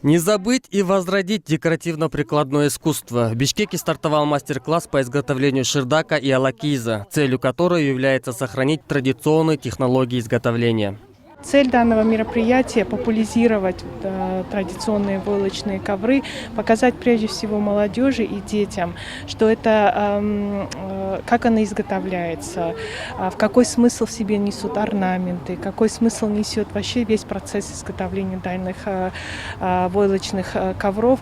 Не забыть и возродить декоративно-прикладное искусство. В Бишкеке стартовал мастер-класс по изготовлению ширдака и алакиза, целью которой является сохранить традиционные технологии изготовления. Цель данного мероприятия – популяризировать традиционные войлочные ковры, показать прежде всего молодежи и детям, что это, как она изготовляется, в какой смысл в себе несут орнаменты, какой смысл несет вообще весь процесс изготовления данных войлочных ковров.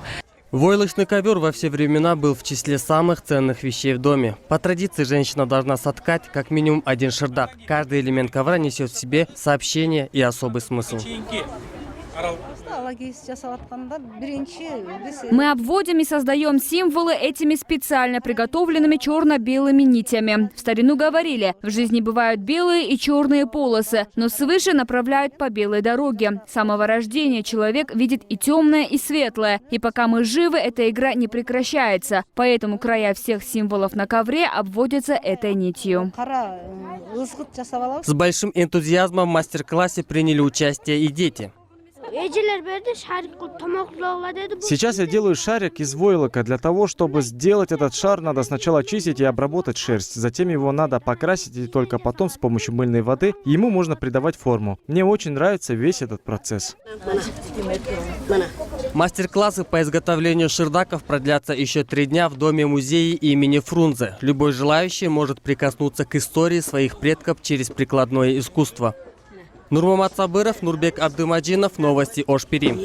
Войлочный ковер во все времена был в числе самых ценных вещей в доме. По традиции женщина должна соткать как минимум один ширдак. Каждый элемент ковра несет в себе сообщение и особый смысл. Мы обводим и создаем символы этими специально приготовленными черно-белыми нитями. В старину говорили, в жизни бывают белые и черные полосы, но свыше направляют по белой дороге. С самого рождения человек видит и темное, и светлое. И пока мы живы, эта игра не прекращается. Поэтому края всех символов на ковре обводятся этой нитью. С большим энтузиазмом в мастер-классе приняли участие и дети. Сейчас я делаю шарик из войлока. Для того, чтобы сделать этот шар, надо сначала очистить и обработать шерсть. Затем его надо покрасить, и только потом с помощью мыльной воды ему можно придавать форму. Мне очень нравится весь этот процесс. Мастер-классы по изготовлению ширдаков продлятся еще 3 дня в доме-музее имени Фрунзе. Любой желающий может прикоснуться к истории своих предков через прикладное искусство. Нурмамат Сабыров, Нурбек Абдымаджинов. Новости Ош-Пирим.